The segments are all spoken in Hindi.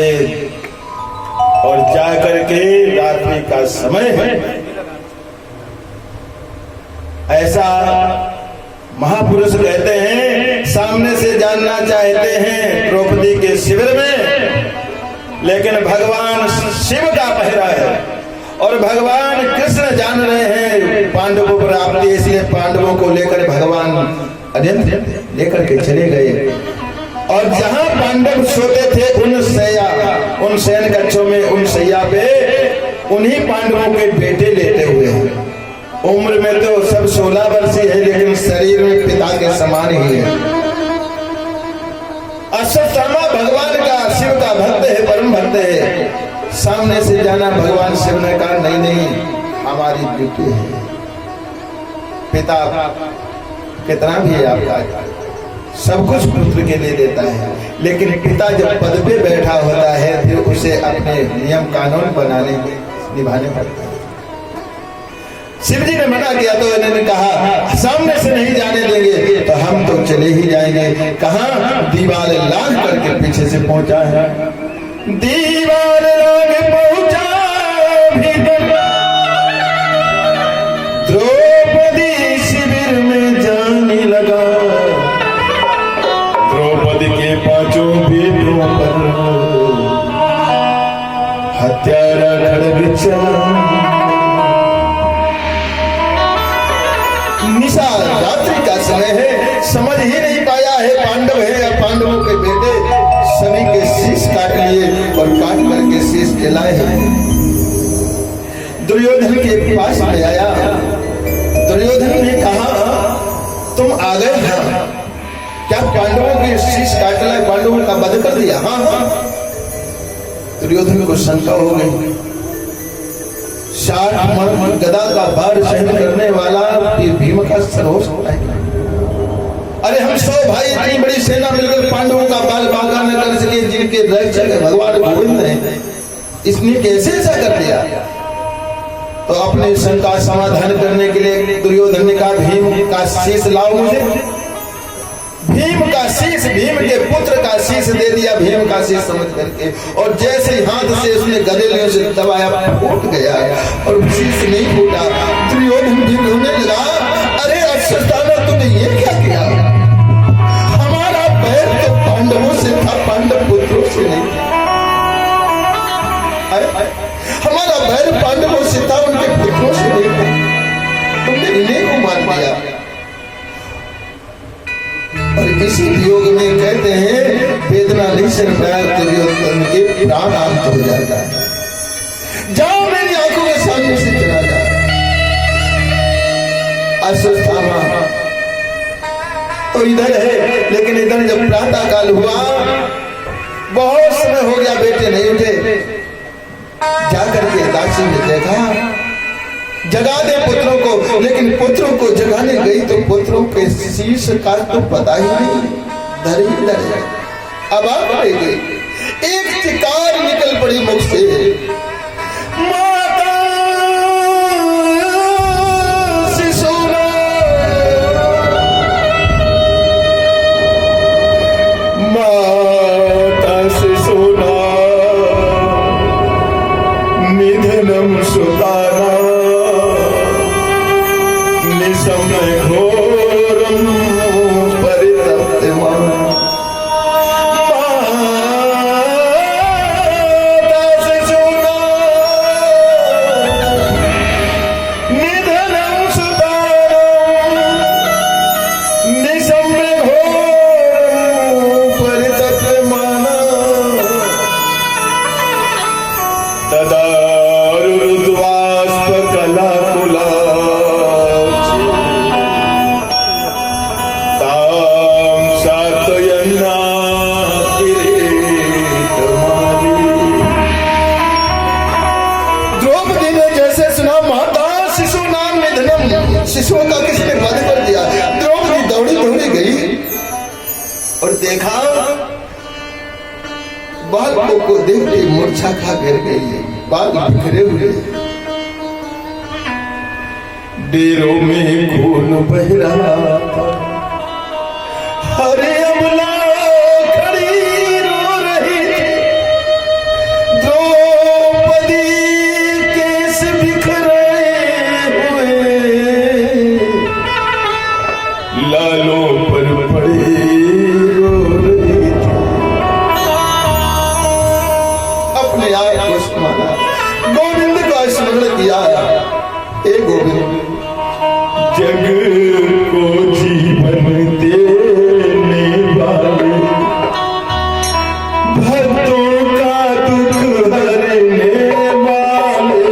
गए और जाकर के रात्रि का समय है, ऐसा महापुरुष कहते हैं। सामने से जानना चाहते हैं द्रौपदी के शिविर में, लेकिन भगवान शिव का पहरा है और भगवान कृष्ण जान रहे हैं पांडवों पर आपत्ति, इसलिए पांडवों को लेकर भगवान अत्यंत लेकर के चले गए। और जहां पांडव सोते थे उन शयन कक्षों में, उन शैया पे उन्हीं पांडवों के बेटे लेटे हुए हैं। उम्र में तो सब 16 वर्षीय है, लेकिन शरीर में पिता के समान ही है। अश्वत्थामा भगवान का, शिव का भक्त है, परम भक्त है। सामने से जाना, भगवान शिव ने कहा नहीं नहीं, हमारी बेटी है। पिता कितना भी है आपका, सब कुछ पुत्र के लिए देता है, लेकिन पिता जब पद पे बैठा होता है फिर उसे अपने नियम कानून निभाने पड़ता है। शिव जी ने मना किया तो इन्होंने कहा सामने से नहीं जाने देंगे तो हम तो चले ही जाएंगे। कहाँ? दीवार लांघ करके पीछे से पहुंचा है। दीवार लांघ पहुंचा भीतर, द्रौपदी शिविर में जाने लगा। द्रौपदी के पांचों बेटों पर हत्यारा खड़ग चला। निशा रात्रि का समय है, समझ ही नहीं पाया है पांडव है या पांडवों के बेटे। सभी के शीश काट लिए और काट करके शीश जलाए हैं। दुर्योधन के पास में आया। दुर्योधन ने कहा तुम आ गए हैं क्या? पांडवों के शीश काट लाए, पांडवों का वध कर दिया? हाँ हाँ। दुर्योधन को शंका हो गई। 60 मन गदा का भार सहन करने वाला भीम का सरोस होता है। अरे हम 100 भाई, इतनी बड़ी सेना मिलकर पांडवों का बाल बांका न कर सके, जिनके रक्षक भगवान गोविंद ने, इसने कैसे ऐसा कर दिया? तो अपने शंका समाधान करने के लिए दुर्योधन ने कहा भीम का शीश लाओ मुझे। भीम का शीश, भीम के पुत्र का शीश दे दिया, भीम का शीश समझ करके। और जैसे हाथ से उसने गले से दबाया, फूट गया और शीश नहीं फूटा। दुर्योधन भी रोने लगा। अरे अश्वत्थामा तुमने ये क्या किया? हमारा बैर तो पांडवों से था, पांडव पुत्रों से नहीं। हमारा बैर पांडवों से था, उनके पुत्रों से नहीं। तुमने इन्हें को मार दिया। और इसी योग में कहते हैं वेदना निश्चर दुर्योधन के प्राण अंत हो जाता है। जाओ मेरी आंखों के सामने से चला जा। अश्वत्थामा तो इधर है, लेकिन इधर जब प्रातः काल हुआ, बहुत समय हो गया, बेटे नहीं उठे। जाकर के दासी ने देखा, जगा दे पुत्रों को, लेकिन पुत्रों को जगाने गई तो पुत्रों के शीश का तो पता ही नहीं, धर ही धर है। अब आप रह गई, एक चिकार निकल पड़ी मुख से, माता शिशुना, माता शिशुना निधनम सुताना समय घोरम परितप्तवान। माता शिशुना निधनम सुतानम निसम्य घोरम परितप्यमान। तदा रुद्वास्प कलाकुला शिशुओं का किसने वध कर दिया। द्रौपदी दौड़ी दौड़ी गई और देखा बालकों को देख के मूर्छा खा गिर गई, बाल बिखरे हुए, डेरों में खून बह रहा था। हरे अमला खड़ी रो रही थी, अपने आप को संभाला, गोविंद का स्मरण किया। हे गोविंद, जग को जीवन देने वाले, भक्तों का दुख हरने वाले,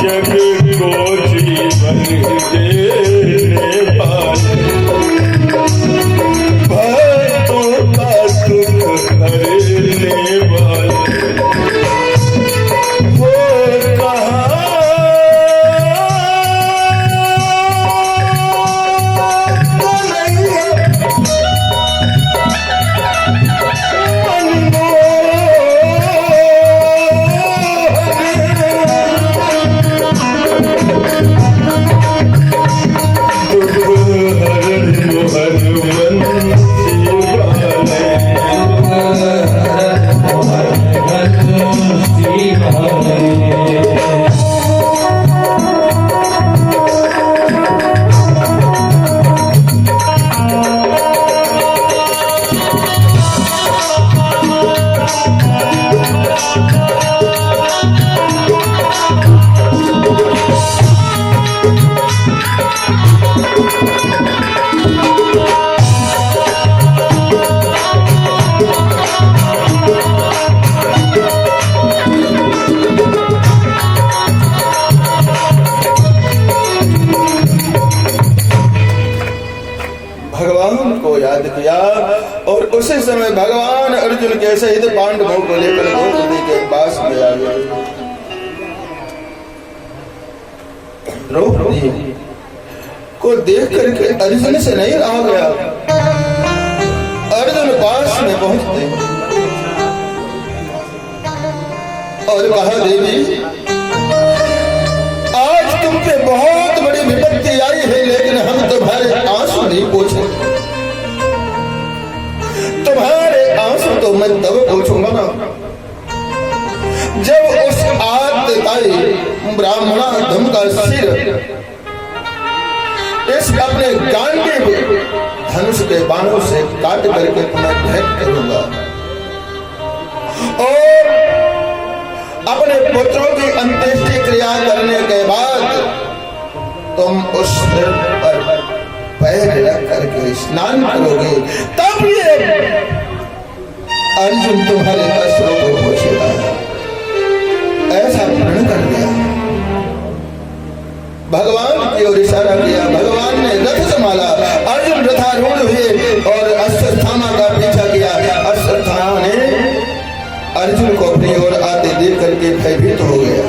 जग को जीवन देने वाले, भक्तों का दुख हरने वाले, वो कहाँ भगवान को याद किया और उसी समय भगवान अर्जुन के सहित पांडवों को लेकर द्रौपदी के पास में आ गए। द्रौपदी को देख करके अर्जुन से नहीं रहा गया। अर्जुन पास में पहुंचते और कहा, देवी आज तुम पे बहुत बड़ी विपत्ति आई है, लेकिन हम तुम्हारे आंसू नहीं पोंछे। तुम्हारे आंसू तो मैं तब पोंछूंगा ना जब उस आतताई ब्राह्मणाधम का सिर इस अपने गांडीव धनुष के बाणों से काट करके तुम्हें भेंट करूंगा और अपने पुत्रों की अंत्येष्टि क्रिया करने के बाद तुम उस सिर पर पैर रख करके स्नान करोगे, तब ये अर्जुन तुम्हारे अश्रों को पोंछेगा। ऐसा प्रण कर दिया। भगवान की ओर इशारा किया। भगवान ने रथ संभाला, अर्जुन रथारूढ़ हुए और अश्वत्थामा का पीछा किया। अश्वत्थामा ने अर्जुन को अपनी ओर आते देख करके भयभीत हो गया,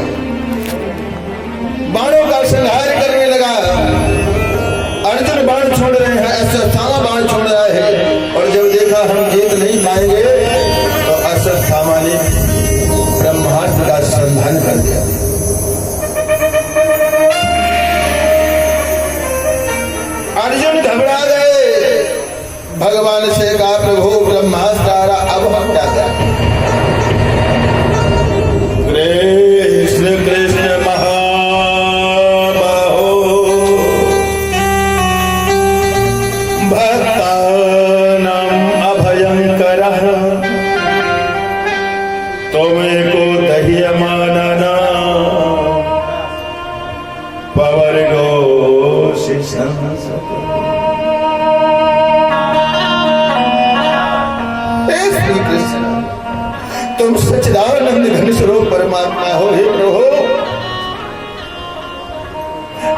बाणों का संहार करने लगा। अर्जुन बाण छोड़ रहे हैं, अश्वत्थामा बाण छोड़ रहा है और जब देखा हम जीत नहीं पाएंगे तो अश्वत्थामा ने ब्रह्मास्त्र का संधान कर दिया। अर्जुन घबरा गए, भगवान से कहा, प्रभु ब्रह्मास्त्र आ रहा, अब हम क्या करें? कृष्ण कृष्ण तुम सच्चिदानंद घन स्वरूप परमात्मा हो। हे प्रभु,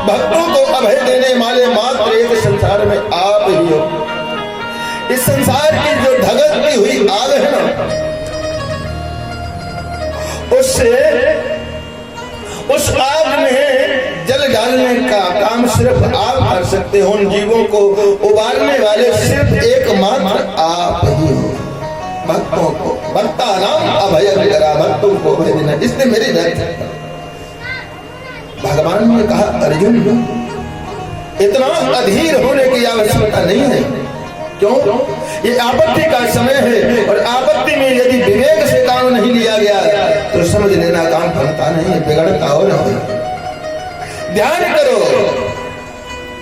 भक्तों को अभय देने वाले मात्र एक संसार में आप ही हो। इस संसार की जो धगकती हुई आग है ना, उससे उस आग में जल डालने का काम सिर्फ आप कर सकते हो। उन जीवों को उबालने वाले सिर्फ भक्तों को, भक्ता नाम अभय करा, भक्तों को अभय देना, इसने मेरी रक्षा। भगवान ने कहा अर्जुन इतना अधीर होने की आवश्यकता नहीं है। क्यों? ये आपत्ति का समय है और आपत्ति में यदि विवेक से काम नहीं लिया गया तो समझ लेना काम बनता नहीं है, बिगड़ता और ध्यान करो।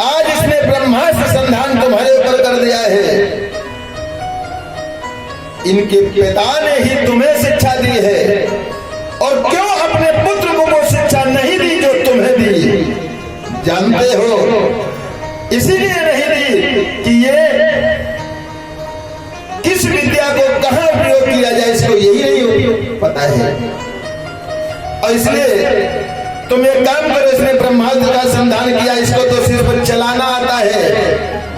आज इसने ब्रह्मास्त्र संधान तुम्हारे ऊपर कर दिया है। इनके पिता ने ही तुम्हें शिक्षा दी है और क्यों अपने पुत्र को वो शिक्षा नहीं दी जो तुम्हें दी? जानते हो इसीलिए नहीं दी कि ये किस विद्या को कहां प्रयोग किया जाए इसको यही नहीं पता है। और इसलिए तुम एक काम करो, इसने ब्रह्मास्त्र का संधान किया, इसको तो सिर्फ चलाना आता है,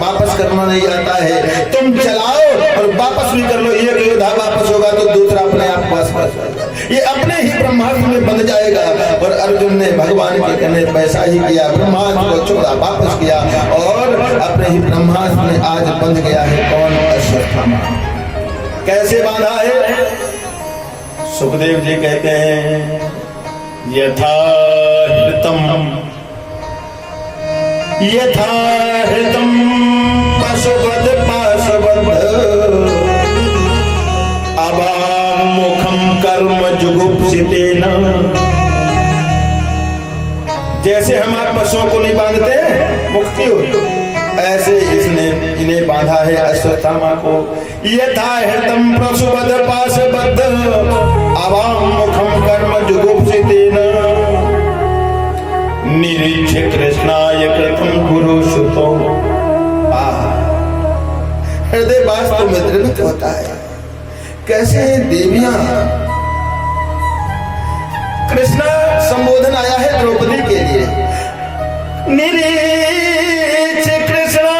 वापस करना नहीं आता है। तुम चलाओ और वापस भी कर लो, एक योद्धा वापस होगा तो दूसरा अपने आप पास होगा, ये अपने ही ब्रह्मास्त्र में बंध जाएगा। और अर्जुन ने भगवान के कहने पैसा ही किया, ब्रह्मास्त्र को छोड़ा, वापस किया और अपने ही ब्रह्मास्त्र में आज बंध गया है। कौन? अश्वत्थामा। कैसे बांधा है? सुखदेव जी कहते हैं यथा हृतम पशुवद पाशवद अबामुखम कर्म जुगुप्सितेन। जैसे हम आप पशुओं को नहीं बांधते मुक्ति हो, ऐसे इसने इन्हें बांधा है अश्वत्थामा को। यथा हृतम पशुवद पाशवद अबामुखम कर्म जुगुप्सितेन निरीक्ष्य कृष्णाय कृतं गुरुसुतो। हृदय वास्तव में द्रवित होता है। कैसे देवियां, कृष्णा संबोधन आया है द्रौपदी के लिए, निरीक्ष्य कृष्णा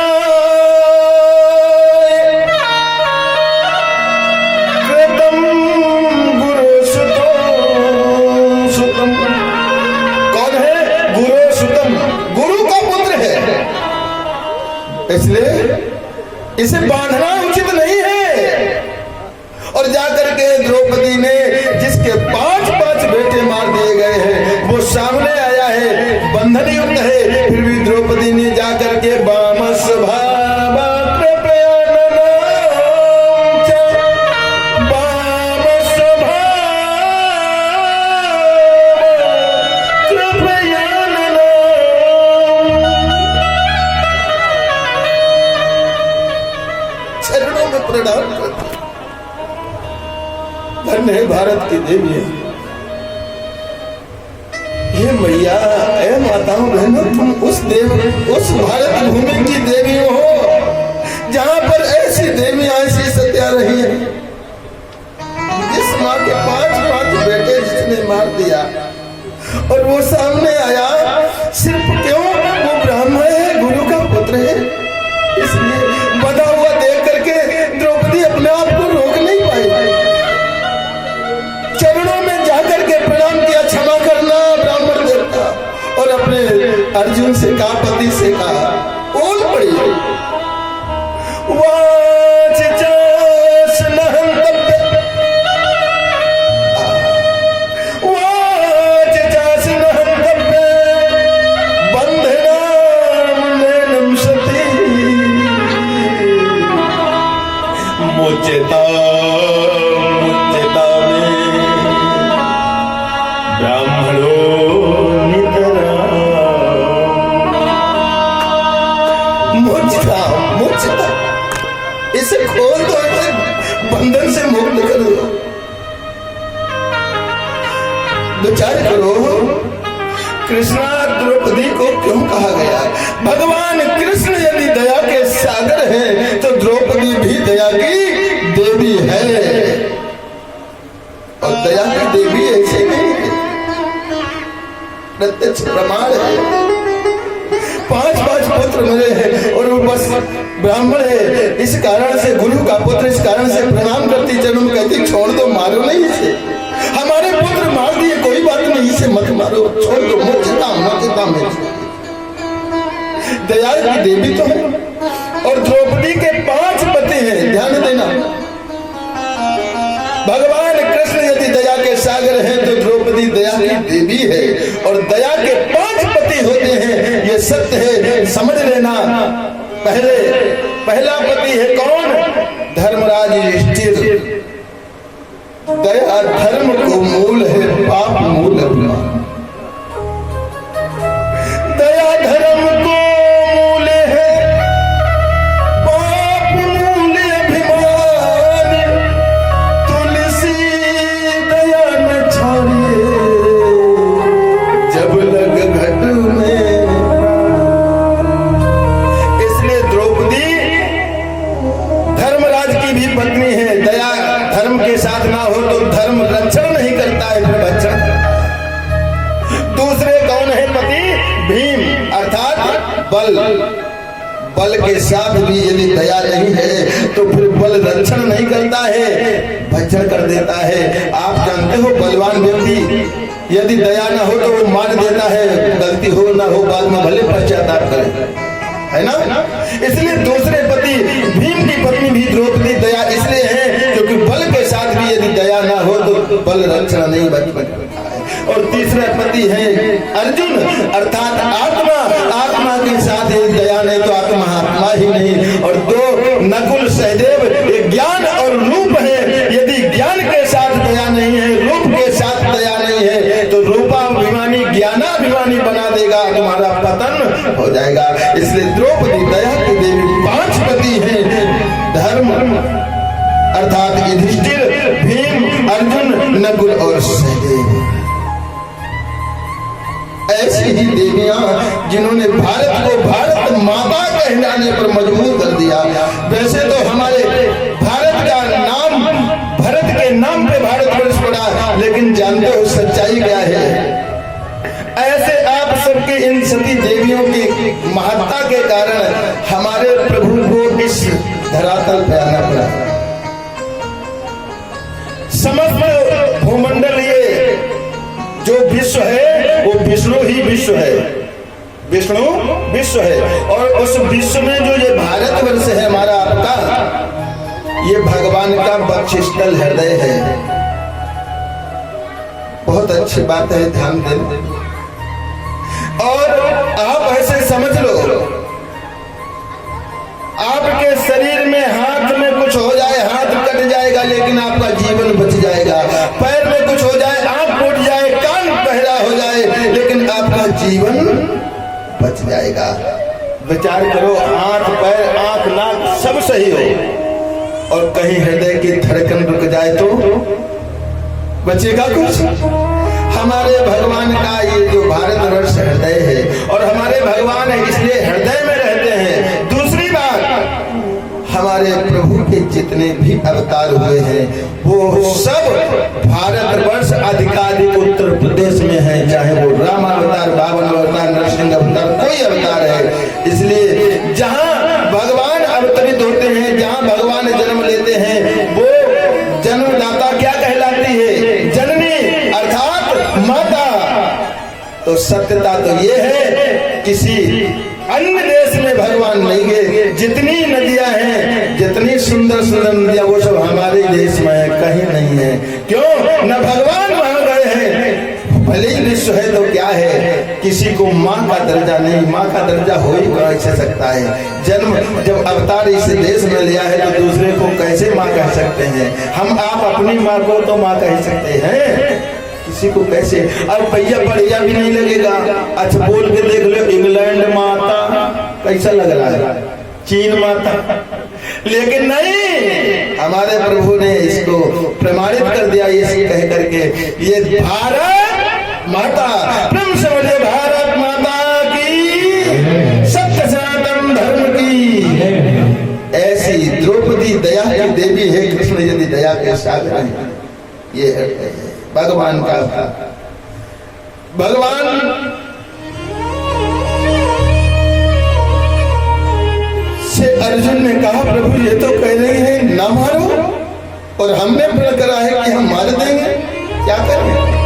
कृतं गुरुसुतो सुतम। कौन है? गुरुसुतम, गुरु का पुत्र है, इसलिए इसे बांधना उचित नहीं है। और जाकर के द्रौपदी ने जिसके 5-5 बेटे मार दिए गए हैं वो सामने आया है, बंधन युक्त है, फिर भी द्रौपदी ने जाकर के वामस भावा धन्य है भारत की देवी है ये मैया। ए माताओं बहनों, तुम उस भारत भूमि की देवी हो जहां पर ऐसी देवियां ऐसी सत्या रही है। जिस माँ के 5-5 बेटे जिसने मार दिया और वो सामने आया, सिर्फ क्यों? वो ब्राह्मण है, गुरु का पुत्र है, इसलिए बधा हुआ देख करके द्रौपदी अपने आप को रोक नहीं पाई। चरणों में जाकर के प्रणाम किया, क्षमा करना ब्राह्मण देवता, और अपने अर्जुन से कहा, पति से कहा, बोल पड़ी मुचेता इसे खोल दो, इसे बंधन से मुक्त कर दो। विचार करो, कृष्णा द्रौपदी को क्यों कहा गया? भगवान कृष्ण यदि दया के सागर हैं तो द्रौपदी भी दया की देवी है। और दया की देवी ऐसे नहीं है, प्रत्यक्ष प्रमाण है। 5-5 पुत्र मिले हैं और वो बस ब्राह्मण है, इस कारण से गुरु का पुत्र, इस कारण से प्रणाम करती, जन्म कहती छोड़ दो, मारो नहीं इसे। हमारे पुत्र मार दिए, कोई बात नहीं, इसे मत मारो, छोड़ दो, मुझता में दया की देवी तो है। और द्रौपदी के 5 पति हैं, ध्यान देना। सत्य है, समझ लेना। पहला पति है कौन? धर्मराज युधिष्ठिर। दया धर्म को मूल है, पाप मूल अभिमान। दया धर्म को मूल है, पाप मूल अभिमान। तुलसी दया न छोड़िए, जब लग घट में। इसलिए द्रौपदी धर्मराज की भी पत्नी है। दया धर्म के साथ ना हो तो धर्म रक्षण नहीं करता है, फिर भक्षण। दूसरे कौन है पति? भीम, अर्थात बल के साथ भी यदि दया नहीं है तो फिर बल रक्षण नहीं करता है, भक्षण कर देता है। आप जानते हो बलवान व्यक्ति यदि दया ना हो तो वो मार देता है, गलती हो ना हो बाद में भले पश्चाताप करे, है ना। इसलिए दूसरे पति भीम की पत्नी भी द्रौपदी दया इसलिए है क्योंकि बल के साथ भी यदि दया ना हो तो बल रक्षण नहीं बच पाता है। और तीसरा पति है अर्जुन, अर्थात आत्मा के साथ यदि दया नहीं तो आत्मा आत्मा ही नहीं। और दो नकुल सहदेव, एक ज्ञान और रूप है। यदि ज्ञान के साथ दया नहीं है, रूप के साथ दया नहीं है तो रूपाभिमानी ज्ञानाभिमानी बना देगा, तुम्हारा पतन हो जाएगा। इसलिए द्रौपदी दया की देवी। 5 पति हैं, धर्म अर्थात युधिष्ठिर, भीम, अर्जुन, नकुल और सहदेव। ऐसी ही देवियां जिन्होंने भारत को भारत माता कहलाने पर मजबूर कर दिया। वैसे तो हमारे भारत का नाम भरत के नाम पे भारतवर्ष पड़ा, लेकिन जानते हो सच्चाई क्या है? ऐसे आप सबके इन सती देवियों की महत्ता के कारण हमारे प्रभु को इस धरातल पे आना पड़ा। समस्त भूमंडल ये जो विश्व है वो विष्णु ही विश्व है, विष्णु विश्व है। और उस विश्व में जो ये भारतवर्ष है हमारा आपका, ये भगवान का बक्षस्थल हृदय है। बहुत अच्छी बात है, ध्यान दें। और आप ऐसे समझ लो, आपके शरीर में हाथ में कुछ हो जाए, हाथ कट जाएगा लेकिन आपका जीवन बच जाएगा। पैर में कुछ हो जाए, आंख फूट जाए, कान बहरा हो जाए, लेकिन आपका जीवन बच जाएगा। विचार करो, हाथ पैर आंख नाक सब सही हो और कहीं हृदय की धड़कन रुक जाए तो बचेगा कुछ? हमारे भगवान का ये जो भारतवर्ष हृदय है और हमारे भगवान है इसलिए हृदय में रहते हैं। दूसरी बात, हमारे प्रभु के जितने भी अवतार हुए हैं वो सब भारतवर्ष अधिकाधिक उत्तर प्रदेश में है, चाहे वो राम अवतार, बावन अवतार, नरसिंह अवतार, कोई अवतार है। इसलिए जहाँ भगवान अवतरित होते हैं, जहाँ भगवान जन्म लेते हैं, वो जन्मदाता क्या कहलाती है? जननी अर्थात माता। तो सत्यता तो ये है, किसी अन्य देश में भगवान नहीं गए। जितनी नदियां हैं, जितनी सुंदर सुंदर नदियां, वो सब हमारे देश में है, कहीं नहीं है। क्यों? न भगवान वहां गए हैं। भले ही विश्व है तो क्या है, किसी को माँ का दर्जा नहीं, माँ का दर्जा हो ही कैसे सकता है? जन्म जब अवतार इस देश में लिया है तो दूसरे को कैसे माँ कह सकते हैं? हम आप अपनी माँ को तो माँ कह सकते हैं, किसी को कैसे? अब भैया बढ़िया भी नहीं लगेगा। अच्छा बोल के देख लो, इंग्लैंड माता कैसा लग रहा है, चीन माता, लेकिन नहीं, हमारे प्रभु ने इसको प्रमाणित कर दिया ये कह करके, ये भारत माता, प्रेम से बोले भारत माता की, सत्य सनातन धर्म की। ऐसी द्रौपदी दया की देवी है, कृष्ण यदि दया के सागर है। ये है भगवान का। भगवान से अर्जुन ने कहा, प्रभु ये तो कह रहे हैं ना मारो, और हमने प्रण करा है कि हम मार देंगे, क्या करें?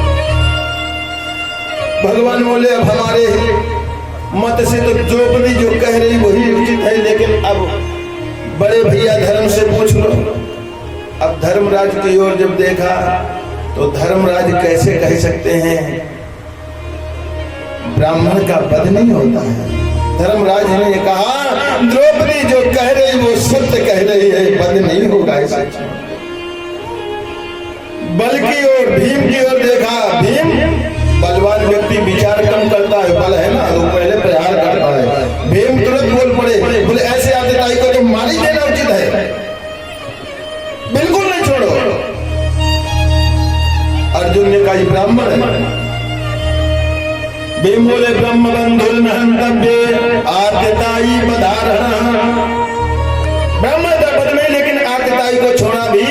भगवान बोले, अब हमारे मत से तो द्रौपदी जो कह रही वही उचित है, लेकिन अब बड़े भैया धर्म से पूछ लो। अब धर्मराज की ओर जब देखा तो धर्मराज कैसे कह सकते हैं ब्राह्मण का वध नहीं होता है? धर्मराज ने कहा द्रौपदी जो कह रही वो सत्य कह रही है, बद नहीं होगा ऐसा। बल की ओर, भीम की ओर देखा। भीम बलवान व्यक्ति विचार कम करता है, बल है ना वो पहले प्रहार करता है। भीम तुरंत बोल पड़े, बोले ऐसे आदिताई को तो मार ही देना उचित है, बिल्कुल नहीं छोड़ो। अर्जुन ने कहा ब्राह्मण है। भीम बोले ब्रह्म बंधुर न हंतव्य आदिताई बधारणा। ब्राह्मण का पद नहीं, लेकिन आदिताई को छोड़ा भी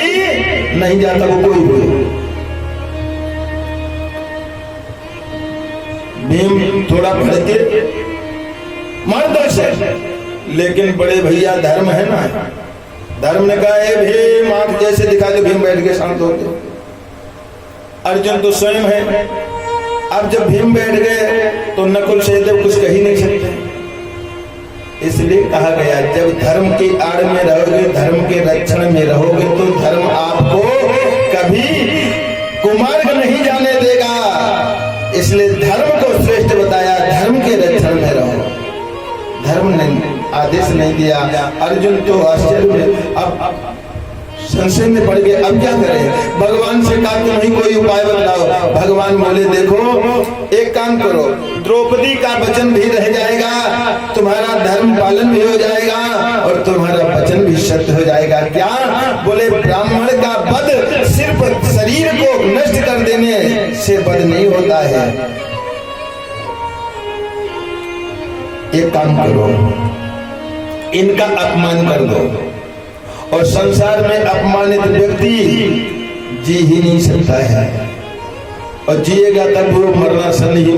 नहीं जाता वो कोई भी। भीम थोड़ा भड़के मर्द से, लेकिन बड़े भैया धर्म है ना, धर्म ने कहा भीम आंख जैसे दिखा दे। भीम बैठ के शांत होते। अर्जुन तो स्वयं है। अब जब भीम बैठ गए तो नकुल सहदेव कुछ कह ही नहीं सकते। इसलिए कहा गया जब धर्म की आड़ में रहोगे, धर्म के रक्षण में रहोगे तो धर्म आपको कभी कुमार्ग नहीं जाने देगा। इसलिए धर्म को श्रेष्ठ बताया, धर्म के रक्षण में रहो। धर्म ने आदेश नहीं दिया। अर्जुन तो आश्चर्य में अब संशय में पड़ गए, अब क्या करें। भगवान से कहा तुम ही कोई उपाय बताओ। भगवान बोले देखो एक काम करो, द्रौपदी का वचन भी रह जाएगा, तुम्हारा धर्म पालन भी हो जाएगा और तुम्हारा वचन भी सत्य हो जाएगा। क्या बोले ब्राह्मण का वध सिर्फ शरीर को नष्ट कर देने से वध नहीं होता है। एक काम करो, इनका अपमान कर दो और संसार में अपमानित व्यक्ति जी ही नहीं सकता है, और जिएगा तब वो मरना सन ही